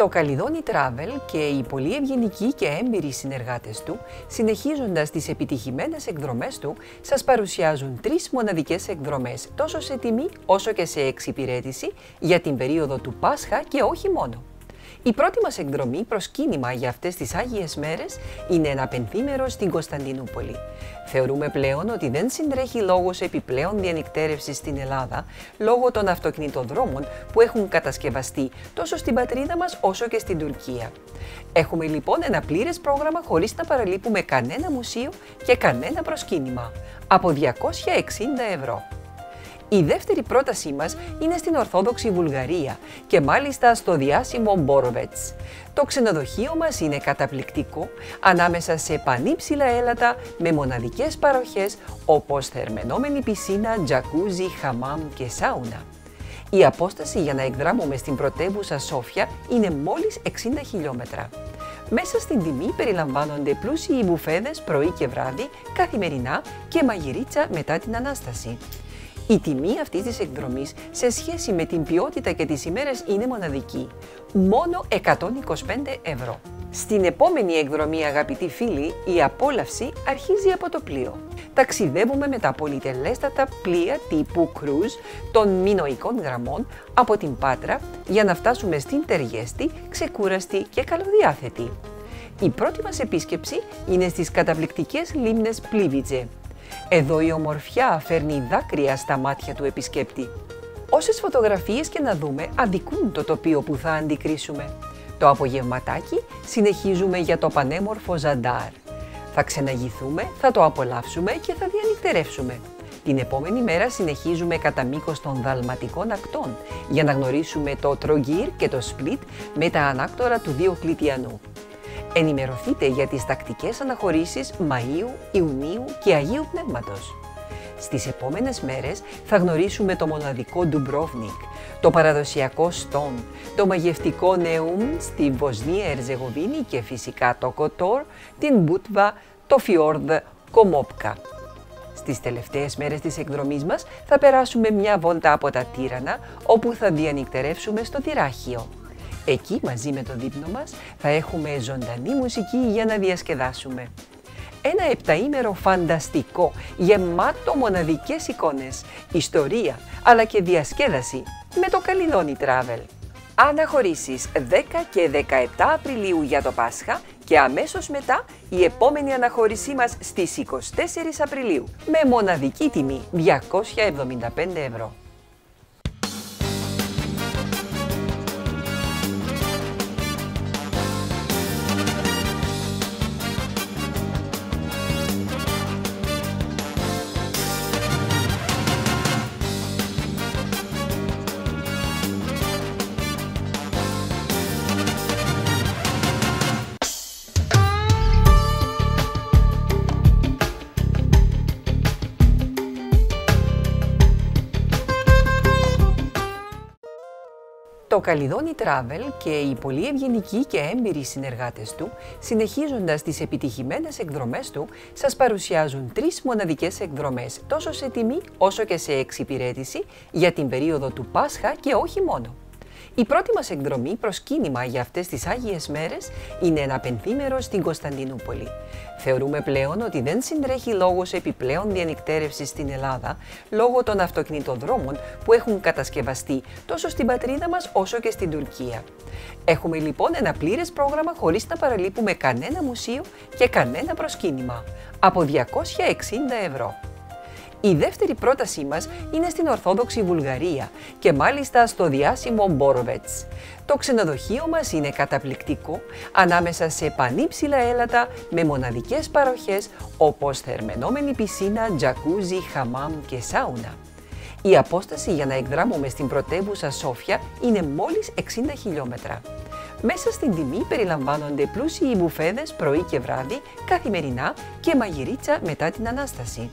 Το Καλιδόνι Travel και οι πολύ ευγενικοί και έμπειροι συνεργάτες του, συνεχίζοντας τις επιτυχημένες εκδρομές του, σας παρουσιάζουν 3 μοναδικές εκδρομές, τόσο σε τιμή όσο και σε εξυπηρέτηση, για την περίοδο του Πάσχα και όχι μόνο. Η πρώτη μας εκδρομή προσκύνημα για αυτές τις Άγιες μέρες είναι ένα πενθήμερο στην Κωνσταντινούπολη. Θεωρούμε πλέον ότι δεν συντρέχει λόγος επιπλέον διανυκτέρευσης στην Ελλάδα λόγω των αυτοκινητοδρόμων που έχουν κατασκευαστεί τόσο στην πατρίδα μας όσο και στην Τουρκία. Έχουμε λοιπόν ένα πλήρες πρόγραμμα χωρίς να παραλείπουμε κανένα μουσείο και κανένα προσκύνημα, από 260 ευρώ. Η δεύτερη πρότασή μας είναι στην Ορθόδοξη Βουλγαρία και μάλιστα στο διάσημο Μπόροβετς. Το ξενοδοχείο μας είναι καταπληκτικό ανάμεσα σε πανύψηλα έλατα με μοναδικές παροχές όπως θερμαινόμενη πισίνα, τζακούζι, χαμάμ και σάουνα. Η απόσταση για να εκδράμουμε στην πρωτεύουσα Σόφια είναι μόλις 60 χιλιόμετρα. Μέσα στην τιμή περιλαμβάνονται πλούσιοι μπουφέδες πρωί και βράδυ, καθημερινά και μαγειρίτσα μετά την Ανάσταση. Η τιμή αυτής της εκδρομής σε σχέση με την ποιότητα και τις ημέρες είναι μοναδική, μόνο 125 ευρώ. Στην επόμενη εκδρομή, αγαπητοί φίλοι, η απόλαυση αρχίζει από το πλοίο. Ταξιδεύουμε με τα πολυτελέστατα πλοία τύπου cruise των μινοϊκών γραμμών από την Πάτρα για να φτάσουμε στην Τεργέστη, ξεκούραστη και καλοδιάθετη. Η πρώτη μας επίσκεψη είναι στις καταπληκτικές λίμνες Πλίβιτζε. Εδώ η ομορφιά φέρνει δάκρυα στα μάτια του επισκέπτη. Όσες φωτογραφίες και να δούμε αδικούν το τοπίο που θα αντικρίσουμε. Το απογευματάκι συνεχίζουμε για το πανέμορφο Ζαντάρ. Θα ξεναγηθούμε, θα το απολαύσουμε και θα διανυκτερεύσουμε. Την επόμενη μέρα συνεχίζουμε κατά μήκος των δαλματικών ακτών για να γνωρίσουμε το Τρογκίρ και το Σπλίτ με τα ανάκτορα του Διοκλητιανού. Ενημερωθείτε για τις τακτικές αναχωρήσεις Μαΐου, Ιουνίου και Αγίου Πνεύματος. Στις επόμενες μέρες θα γνωρίσουμε το μοναδικό Ντουμπρόβνικ, το παραδοσιακό Στόν, το μαγευτικό Νεούμ στη Βοσνία Ερζεγοβίνη και φυσικά το Κοτόρ, την Μπούτβα, το Φιόρδ Κομόπκα. Στις τελευταίες μέρες της εκδρομής μας θα περάσουμε μια βόλτα από τα Τύρανα, όπου θα διανυκτερεύσουμε στο Τυράχιο. Εκεί μαζί με το δείπνο μας θα έχουμε ζωντανή μουσική για να διασκεδάσουμε. Ένα επταήμερο φανταστικό, γεμάτο μοναδικές εικόνες, ιστορία αλλά και διασκέδαση με το Καλιδόνι Travel. Αναχωρήσεις 10 και 17 Απριλίου για το Πάσχα και αμέσως μετά η επόμενη αναχώρησή μας στις 24 Απριλίου με μοναδική τιμή 275 ευρώ. Το Καλιδόνι Travel και οι πολύ ευγενικοί και έμπειροι συνεργάτες του, συνεχίζοντας τις επιτυχημένες εκδρομές του, σας παρουσιάζουν 3 μοναδικές εκδρομές, τόσο σε τιμή όσο και σε εξυπηρέτηση, για την περίοδο του Πάσχα και όχι μόνο. Η πρώτη μας εκδρομή προσκύνημα για αυτές τις Άγιες μέρες είναι ένα πενθήμερο στην Κωνσταντινούπολη. Θεωρούμε πλέον ότι δεν συντρέχει λόγος επιπλέον διανυκτέρευσης στην Ελλάδα λόγω των αυτοκινητοδρόμων που έχουν κατασκευαστεί τόσο στην πατρίδα μας όσο και στην Τουρκία. Έχουμε λοιπόν ένα πλήρες πρόγραμμα χωρίς να παραλείπουμε κανένα μουσείο και κανένα προσκύνημα, από 260 ευρώ. Η δεύτερη πρότασή μας είναι στην Ορθόδοξη Βουλγαρία και μάλιστα στο διάσημο Μπόροβετς. Το ξενοδοχείο μας είναι καταπληκτικό ανάμεσα σε πανύψηλα έλατα με μοναδικές παροχές όπως θερμαινόμενη πισίνα, τζακούζι, χαμάμ και σάουνα. Η απόσταση για να εκδράμουμε στην πρωτεύουσα Σόφια είναι μόλις 60 χιλιόμετρα. Μέσα στην τιμή περιλαμβάνονται πλούσιοι μπουφέδες πρωί και βράδυ, καθημερινά και μαγειρίτσα μετά την Ανάσταση.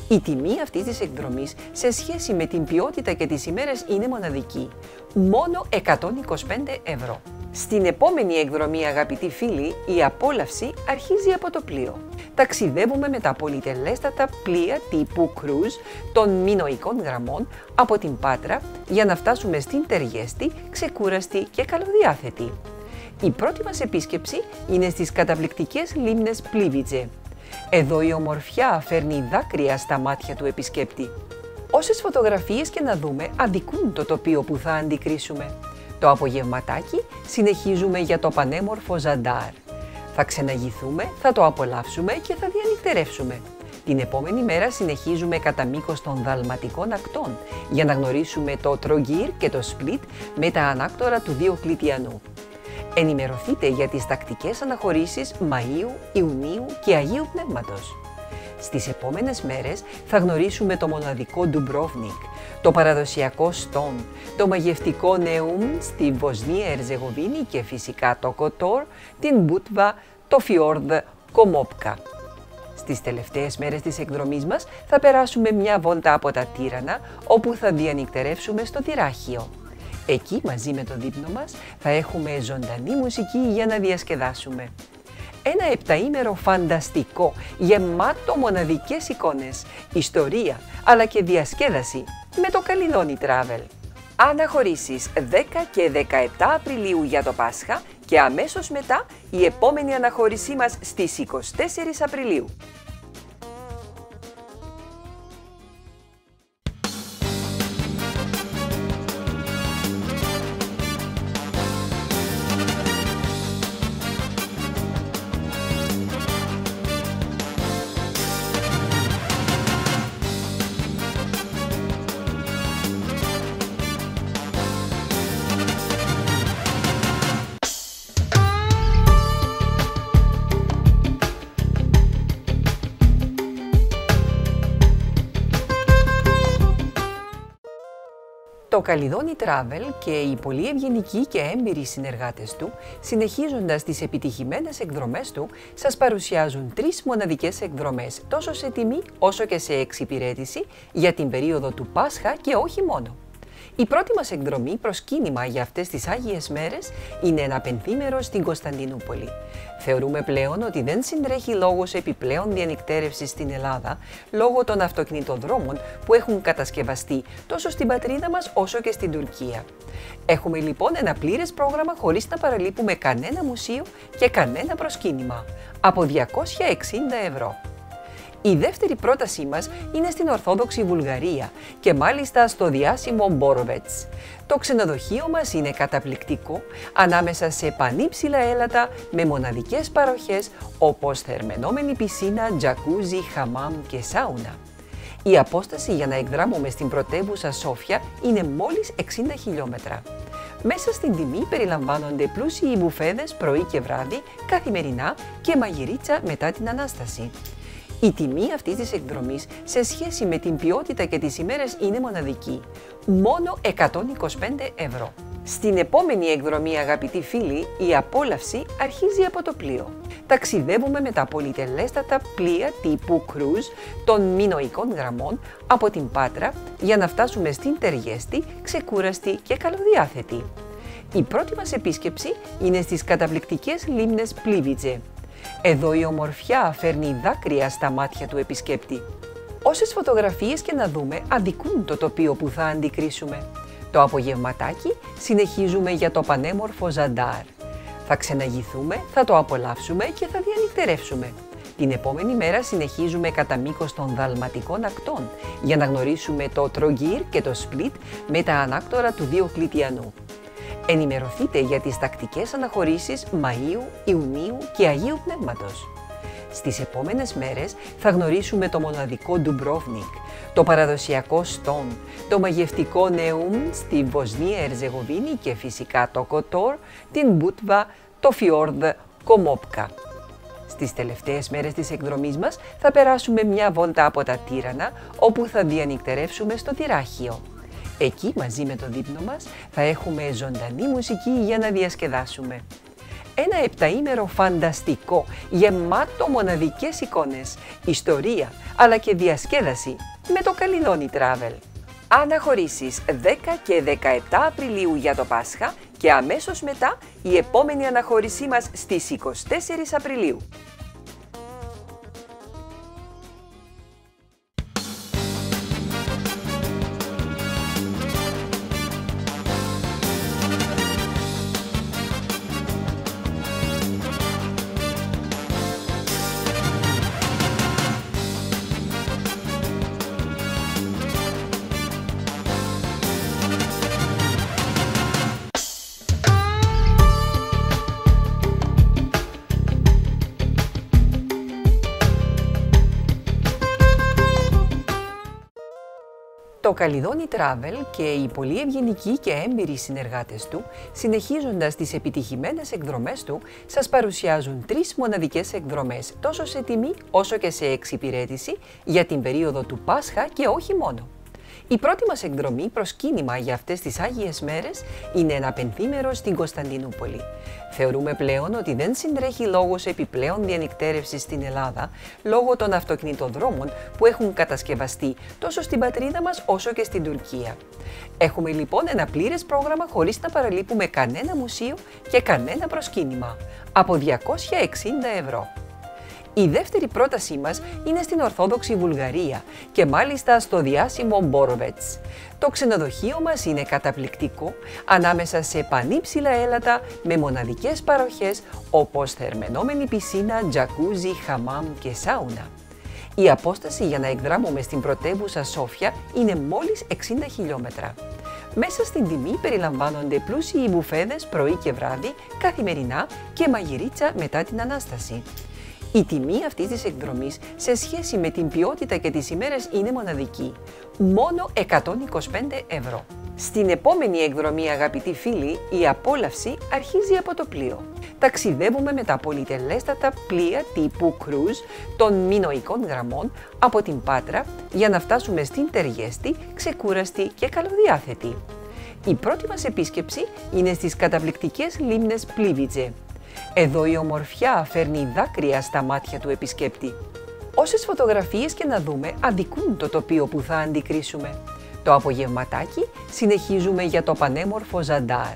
Η τιμή αυτής της εκδρομής σε σχέση με την ποιότητα και τις ημέρες είναι μοναδική, μόνο 125 ευρώ. Στην επόμενη εκδρομή, αγαπητοί φίλοι, η απόλαυση αρχίζει από το πλοίο. Ταξιδεύουμε με τα πολυτελέστατα πλοία τύπου cruise των μινοϊκών γραμμών από την Πάτρα για να φτάσουμε στην Τεργέστη, ξεκούραστη και καλοδιάθετη. Η πρώτη μας επίσκεψη είναι στις καταπληκτικές λίμνες Πλίβιτζε. Εδώ η ομορφιά φέρνει δάκρυα στα μάτια του επισκέπτη. Όσες φωτογραφίες και να δούμε αδικούν το τοπίο που θα αντικρίσουμε. Το απογευματάκι συνεχίζουμε για το πανέμορφο Ζαντάρ. Θα ξεναγηθούμε, θα το απολαύσουμε και θα διανυκτερεύσουμε. Την επόμενη μέρα συνεχίζουμε κατά μήκος των δαλματικών ακτών για να γνωρίσουμε το Τρογκίρ και το Σπλίτ με τα ανάκτορα του Διοκλητιανού. Ενημερωθείτε για τις τακτικές αναχωρήσεις Μαΐου, Ιουνίου και Αγίου Πνεύματος. Στις επόμενες μέρες θα γνωρίσουμε το μοναδικό Ντουμπρόβνικ, το παραδοσιακό Στόν, το μαγευτικό Νεούμ στη Βοσνία Ερζεγοβίνη και φυσικά το Κοτόρ, την Μπούτβα, το Φιόρδ Κομόπκα. Στις τελευταίες μέρες της εκδρομής μας θα περάσουμε μια βόλτα από τα Τύρανα, όπου θα διανυκτερεύσουμε στο Τυράχιο. Εκεί μαζί με το δείπνο μας θα έχουμε ζωντανή μουσική για να διασκεδάσουμε. Ένα επταήμερο φανταστικό, γεμάτο μοναδικές εικόνες, ιστορία αλλά και διασκέδαση με το Καλιδόνι Travel. Αναχωρήσεις 10 και 17 Απριλίου για το Πάσχα και αμέσως μετά η επόμενη αναχώρησή μας στις 24 Απριλίου. Το Καλιδόνι Travel και οι πολύ ευγενικοί και έμπειροι συνεργάτες του, συνεχίζοντας τις επιτυχημένες εκδρομές του, σας παρουσιάζουν 3 μοναδικές εκδρομές, τόσο σε τιμή όσο και σε εξυπηρέτηση, για την περίοδο του Πάσχα και όχι μόνο. Η πρώτη μας εκδρομή προσκύνημα για αυτές τις Άγιες μέρες είναι ένα πενθήμερο στην Κωνσταντινούπολη. Θεωρούμε πλέον ότι δεν συντρέχει λόγος επιπλέον διανυκτέρευσης στην Ελλάδα λόγω των αυτοκινητοδρόμων που έχουν κατασκευαστεί τόσο στην πατρίδα μας όσο και στην Τουρκία. Έχουμε λοιπόν ένα πλήρες πρόγραμμα χωρίς να παραλείπουμε κανένα μουσείο και κανένα προσκύνημα, από 260 ευρώ. Η δεύτερη πρότασή μας είναι στην Ορθόδοξη Βουλγαρία και μάλιστα στο διάσημο Μπόροβετς. Το ξενοδοχείο μας είναι καταπληκτικό ανάμεσα σε πανύψηλα έλατα με μοναδικές παροχές όπως θερμαινόμενη πισίνα, τζακούζι, χαμάμ και σάουνα. Η απόσταση για να εκδράμουμε στην πρωτεύουσα Σόφια είναι μόλις 60 χιλιόμετρα. Μέσα στην τιμή περιλαμβάνονται πλούσιοι μπουφέδες πρωί και βράδυ, καθημερινά και μαγειρίτσα μετά την Ανάσταση. Η τιμή αυτής της εκδρομής σε σχέση με την ποιότητα και τις ημέρες είναι μοναδική. Μόνο 125 ευρώ. Στην επόμενη εκδρομή, αγαπητοί φίλοι, η απόλαυση αρχίζει από το πλοίο. Ταξιδεύουμε με τα πολυτελέστατα πλοία τύπου cruise των μινοϊκών γραμμών από την Πάτρα για να φτάσουμε στην Τεργέστη, ξεκούραστη και καλοδιάθετη. Η πρώτη μας επίσκεψη είναι στις καταπληκτικές λίμνες Πλίβιτζε. Εδώ η ομορφιά φέρνει δάκρυα στα μάτια του επισκέπτη. Όσες φωτογραφίες και να δούμε αδικούν το τοπίο που θα αντικρίσουμε. Το απογευματάκι συνεχίζουμε για το πανέμορφο Ζαντάρ. Θα ξεναγηθούμε, θα το απολαύσουμε και θα διανυκτερεύσουμε. Την επόμενη μέρα συνεχίζουμε κατά μήκος των δαλματικών ακτών για να γνωρίσουμε το Τρογκίρ και το Σπλίτ με τα ανάκτορα του Διοκλητιανού. Ενημερωθείτε για τις τακτικές αναχωρήσεις Μαΐου, Ιουνίου και Αγίου Πνεύματος. Στις επόμενες μέρες θα γνωρίσουμε το μοναδικό Ντουμπρόβνικ, το παραδοσιακό Στόν, το μαγευτικό Νεούμ στη Βοσνία Ερζεγοβίνη και φυσικά το Κοτόρ, την Μπούτβα, το Φιόρδ Κομόπκα. Στις τελευταίες μέρες της εκδρομής μας θα περάσουμε μια βόλτα από τα Τύρανα, όπου θα διανυκτερεύσουμε στο Τυράχιο. Εκεί μαζί με το δείπνο μας θα έχουμε ζωντανή μουσική για να διασκεδάσουμε. Ένα επταήμερο φανταστικό, γεμάτο μοναδικές εικόνες, ιστορία αλλά και διασκέδαση με το Καλιδόνι Travel. Αναχωρήσεις 10 και 17 Απριλίου για το Πάσχα και αμέσως μετά η επόμενη αναχώρησή μας στις 24 Απριλίου. Το Καλιδόνι Travel και οι πολύ ευγενικοί και έμπειροι συνεργάτες του, συνεχίζοντας τις επιτυχημένες εκδρομές του, σας παρουσιάζουν 3 μοναδικές εκδρομές, τόσο σε τιμή όσο και σε εξυπηρέτηση, για την περίοδο του Πάσχα και όχι μόνο. Η πρώτη μας εκδρομή προσκύνημα για αυτές τις Άγιες μέρες είναι ένα πενθήμερο στην Κωνσταντινούπολη. Θεωρούμε πλέον ότι δεν συντρέχει λόγος επιπλέον διανυκτέρευσης στην Ελλάδα λόγω των αυτοκινητοδρόμων που έχουν κατασκευαστεί τόσο στην πατρίδα μας όσο και στην Τουρκία. Έχουμε λοιπόν ένα πλήρες πρόγραμμα χωρίς να παραλείπουμε κανένα μουσείο και κανένα προσκύνημα, από 260 ευρώ. Η δεύτερη πρότασή μας είναι στην Ορθόδοξη Βουλγαρία και μάλιστα στο διάσημο Μπόροβετς. Το ξενοδοχείο μας είναι καταπληκτικό ανάμεσα σε πανύψηλα έλατα με μοναδικές παροχές όπως θερμαινόμενη πισίνα, τζακούζι, χαμάμ και σάουνα. Η απόσταση για να εκδράμουμε στην πρωτεύουσα Σόφια είναι μόλις 60 χιλιόμετρα. Μέσα στην τιμή περιλαμβάνονται πλούσιοι μπουφέδες πρωί και βράδυ, καθημερινά και μαγειρίτσα μετά την Ανάσταση. Η τιμή αυτής της εκδρομής σε σχέση με την ποιότητα και τις ημέρες είναι μοναδική, μόνο 125 ευρώ. Στην επόμενη εκδρομή, αγαπητοί φίλοι, η απόλαυση αρχίζει από το πλοίο. Ταξιδεύουμε με τα πολυτελέστατα πλοία τύπου cruise των μινωικών γραμμών από την Πάτρα για να φτάσουμε στην Τεργέστη ξεκούραστη και καλοδιάθετη. Η πρώτη μας επίσκεψη είναι στις καταπληκτικές λίμνες Πλίβιτζε. Εδώ η ομορφιά φέρνει δάκρυα στα μάτια του επισκέπτη. Όσες φωτογραφίες και να δούμε αδικούν το τοπίο που θα αντικρίσουμε. Το απογευματάκι συνεχίζουμε για το πανέμορφο Ζαντάρ.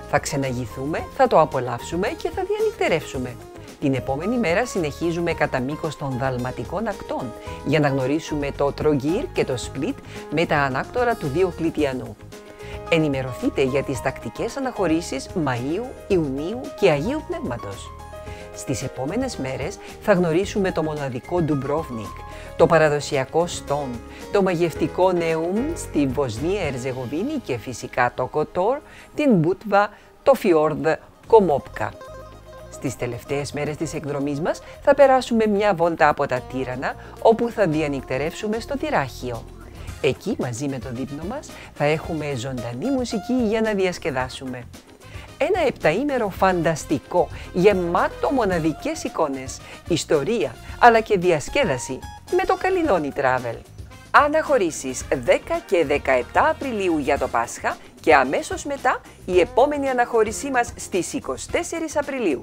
Θα ξεναγηθούμε, θα το απολαύσουμε και θα διανυκτερεύσουμε. Την επόμενη μέρα συνεχίζουμε κατά μήκος των δαλματικών ακτών για να γνωρίσουμε το Τρογκίρ και το Σπλίτ με τα ανάκτορα του Διοκλητιανού. Ενημερωθείτε για τις τακτικές αναχωρήσεις Μαΐου, Ιουνίου και Αγίου Πνεύματος. Στις επόμενες μέρες θα γνωρίσουμε το μοναδικό Ντουμπρόβνικ, το παραδοσιακό Στόν, το μαγευτικό Νεούμ στη Βοσνία Ερζεγοβίνη και φυσικά το Κοτόρ, την Μπούτβα, το Φιόρδ Κομόπκα. Στις τελευταίες μέρες της εκδρομής μας θα περάσουμε μια βόλτα από τα Τύρανα, όπου θα διανυκτερεύσουμε στο Τυράχιο. Εκεί μαζί με το δείπνο μας θα έχουμε ζωντανή μουσική για να διασκεδάσουμε. Ένα επταήμερο φανταστικό, γεμάτο μοναδικές εικόνες, ιστορία αλλά και διασκέδαση με το Καλιδόνι Travel. Αναχωρήσεις 10 και 17 Απριλίου για το Πάσχα και αμέσως μετά η επόμενη αναχώρησή μας στις 24 Απριλίου.